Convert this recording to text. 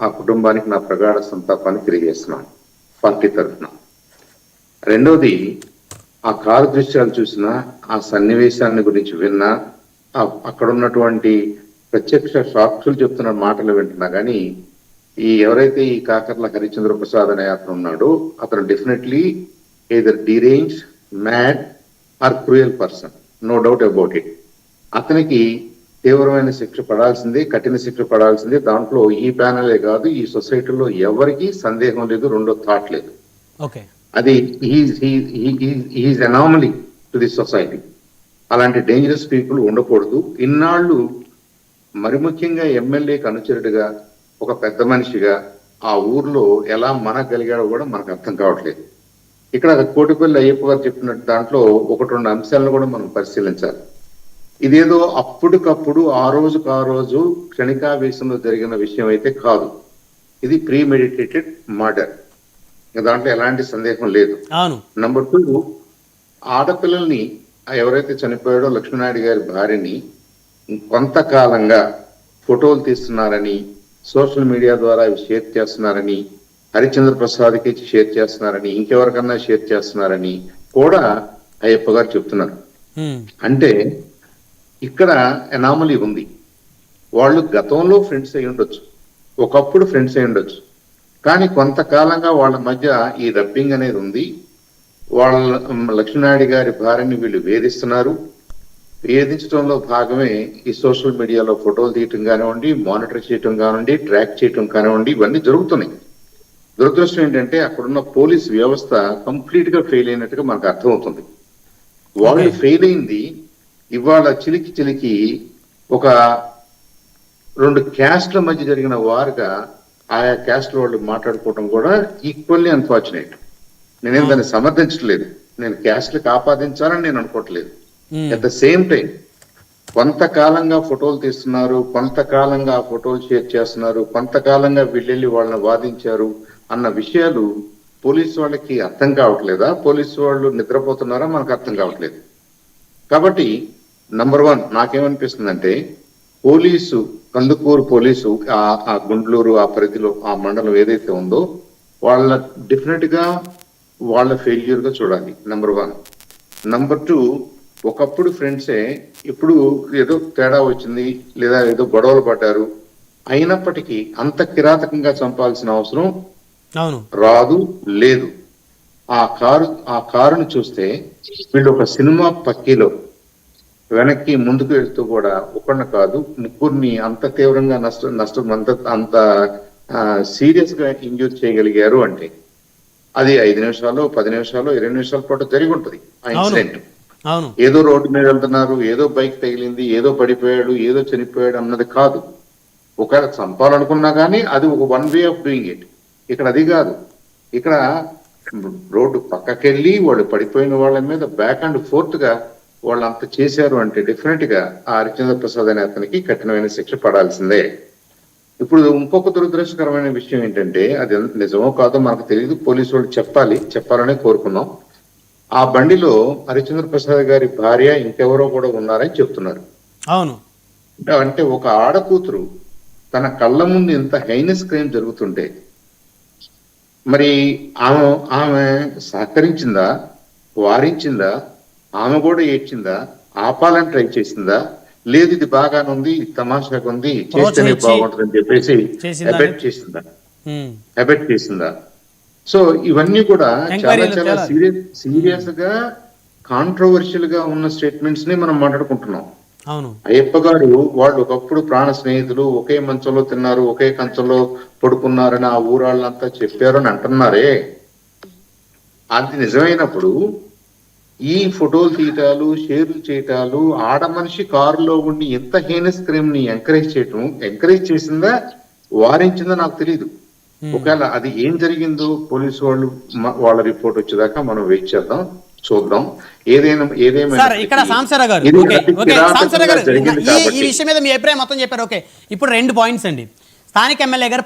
ఆ కుటుంబానికి నా ప్రగాఢ సంతాపాన్ని తెలియజేస్తున్నాను పార్టీ తరఫున. రెండవది, ఆ కారు దృశ్యాలు చూసినా, ఆ సన్నివేశాన్ని గురించి విన్నా, అక్కడ ఉన్నటువంటి ప్రత్యక్ష సాక్షులు చెప్తున్న మాటలు వింటున్నా కానీ ఎవరైతే ఈ కాకర్ల హరిశ్చంద్ర ప్రసాద్ అనే అతను ఉన్నాడో అతను definitely either derange, mad or cruel person, no doubt about it. అతనికి తీవ్రమైన శిక్ష పడాల్సిందే, కఠిన శిక్ష పడాల్సిందే. దాంట్లో ఈ ప్యానలే కాదు, ఈ సొసైటీలో ఎవరికి సందేహం లేదు, రెండో థాట్ లేదు. అది is anomaly to the society. అలాంటి డేంజరస్ పీపుల్ ఉండకూడదు. ఇన్నాళ్ళు మరి ముఖ్యంగా ఎమ్మెల్యేకి అనుచరుడిగా, ఒక పెద్ద మనిషిగా ఆ ఊర్లో ఎలా మనగలిగాడో కూడా మనకు అర్థం కావట్లేదు. ఇక్కడ కోటిపల్లి అయ్యప్ప గారు చెప్పినట్టు దాంట్లో ఒకటి రెండు అంశాలను కూడా మనం పరిశీలించాలి. ఇదేదో అప్పటికప్పుడు ఆ రోజు క్షణికావేశంలో జరిగిన విషయం అయితే కాదు. ఇది ప్రీమెడిటేటెడ్ మర్డర్, దాంట్లో ఎలాంటి సందేహం లేదు. నంబర్ 2, ఆడపిల్లల్ని ఎవరైతే చనిపోయాడో లక్ష్మీనాయుడు గారి భార్యని కొంతకాలంగా ఫోటోలు తీస్తున్నారని, సోషల్ మీడియా ద్వారా అవి షేర్ చేస్తున్నారని, హరిశ్చంద్ర ప్రసాద్కి షేర్ చేస్తున్నారని, ఇంకెవరికన్నా షేర్ చేస్తున్నారని కూడా అయ్యప్ప గారు చెప్తున్నారు. అంటే ఇక్కడ ఎనామలీ ఉంది. వాళ్ళు గతంలో ఫ్రెండ్స్ అయి ఉండొచ్చు, ఒకప్పుడు ఫ్రెండ్స్ అయి ఉండొచ్చు, కానీ కొంతకాలంగా వాళ్ళ మధ్య ఈ రబ్బింగ్ అనేది ఉంది. వాళ్ళ లక్ష్మీనాయుడు గారి భార్యని వీళ్ళు వేధిస్తున్నారు. వేధించడంలో భాగమే ఈ సోషల్ మీడియాలో ఫోటోలు తీయటం కానివ్వండి, మానిటర్ చేయటం కానివ్వండి, ట్రాక్ చేయటం కానివ్వండి, ఇవన్నీ జరుగుతున్నాయి. దురదృష్టం ఏంటంటే అక్కడున్న పోలీస్ వ్యవస్థ కంప్లీట్ గా ఫెయిల్ అయినట్టుగా మనకు అర్థమవుతుంది. వాళ్ళు ఫెయిల్ అయింది ఇవాళ చిలికి ఒక 2 క్యాస్ట్ల మధ్య జరిగిన వారుగా ఆయా క్యాస్ట్ల వాళ్ళు మాట్లాడుకోవడం కూడా ఈక్వల్లీ అన్ఫార్చునేట్. నేనేం దాన్ని సమర్థించట్లేదు, నేను క్యాస్ట్లకు ఆపాదించాలని నేను అనుకోవట్లేదు. అట్ ద సేమ్ టైం కొంతకాలంగా ఫోటోలు తీస్తున్నారు, కొంతకాలంగా ఆ ఫోటోలు షేర్ చేస్తున్నారు, కొంతకాలంగా వీళ్ళెళ్ళి వాళ్ళని వాదించారు అన్న విషయాలు పోలీసు వాళ్ళకి అర్థం కావట్లేదా, పోలీసు వాళ్ళు నిద్రపోతున్నారా మనకు అర్థం కావట్లేదు. కాబట్టి నంబర్ 1 నాకేమనిపిస్తుందంటే పోలీసు, కందుకూరు పోలీసు ఆ గుండ్లూరు ఆ పరిధిలో ఆ మండలం ఏదైతే ఉందో వాళ్ళ డెఫినెట్ గా వాళ్ళ ఫెయిల్యూర్ గా చూడాలి. నంబర్ 1. నంబర్ 2, ఒకప్పుడు ఫ్రెండ్సే, ఇప్పుడు ఏదో తేడా వచ్చింది లేదా ఏదో గొడవలు పడ్డారు, అయినప్పటికీ అంత కిరాతకంగా చంపాల్సిన అవసరం రాదు లేదు. ఆ కారును చూస్తే వీళ్ళు ఒక సినిమా పక్కీలో వెనక్కి ముందుకు వెళ్తూ కూడా ఒకరిని కాదు ముగ్గురిని అంత తీవ్రంగా నష్టం అంత సీరియస్ గా ఇంజూర్ చేయగలిగారు అంటే అది 5 నిమిషాలు, 10 నిమిషాలు, 20 నిమిషాల పాటు జరిగి ఉంటుంది ఆ ఇన్సిడెంట్. ఏదో రోడ్డు మీద వెళ్తున్నారు, ఏదో బైక్ తగిలింది, ఏదో పడిపోయాడు, ఏదో చనిపోయాడు అన్నది కాదు. ఒకవేళ చంపాలనుకున్నా కానీ అది ఒక 1 వే ఆఫ్ డూయింగ్ ఇట్. ఇక్కడ అది కాదు. ఇక్కడ రోడ్డు పక్కకెళ్ళి వాళ్ళు పడిపోయిన వాళ్ళ మీద బ్యాక్ అండ్ ఫోర్త్ గా వాళ్ళు అంత చేశారు అంటే డెఫినెట్ గా ఆ హరిశ్చంద్ర ప్రసాద్ అనే అతనికి కఠినమైన శిక్ష పడాల్సిందే. ఇప్పుడు ఇంకొక దురదృష్టకరమైన విషయం ఏంటంటే అది నిజమో కాదో మనకు తెలియదు, పోలీసు వాళ్ళు చెప్పాలనే కోరుకున్నాం. ఆ బండిలో హరిశ్చంద్ర ప్రసాద్ గారి భార్య ఇంకెవరో కూడా ఉన్నారని చెప్తున్నారు. అంటే ఒక ఆడకూతురు తన కళ్ళ ముందు ఇంత హైనస్ క్రైమ్ జరుగుతుంటే మరి ఆమె సహకరించిందా, వారించిందా, ఆమె కూడా ఏడ్చిందా, ఆపాలని ట్రై చేసిందా, లేదు ఇది బాగానుంది, తమాషాగా ఉంది, చేస్తేనే బాగుంటుందని చెప్పేసి అబెట్ చేసిందా. సో ఇవన్నీ కూడా చాలా చాలా సీరియస్ గా కాంట్రవర్షియల్ గా ఉన్న స్టేట్మెంట్స్ ని మనం మాట్లాడుకుంటున్నాం. అయ్యప్ప గారు వాళ్ళు ఒకప్పుడు ప్రాణ స్నేహితులు, ఒకే మంచంలో తిన్నారు, ఒకే కంచంలో పడుకున్నారని ఆ ఊరాళ్ళంతా చెప్పారు అని అంటున్నారే. అది నిజమైనప్పుడు ఈ ఫోటోలు తీయటాలు, షేర్లు చేయటాలు, ఆడ మనిషి కారులో ఉండి ఎంత హీనస్ క్రైమ్ ని ఎంకరేజ్ చేసిందా, వారించిందా నాకు తెలియదు. ఒకవేళ అది ఏం జరిగిందో పోలీసు వాళ్ళ రిపోర్ట్ వచ్చేదాకా మనం వెయిట్ చేద్దాం, చూద్దాం. ఏదేమైనా ఇక్కడ సాంసరా గారు ఈ విషయం మీద మీ అభిప్రాయం మొత్తం చెప్పారు. ఓకే, ఇప్పుడు 2 పాయింట్స్ అండి. స్థానిక ఎమ్మెల్యే గారు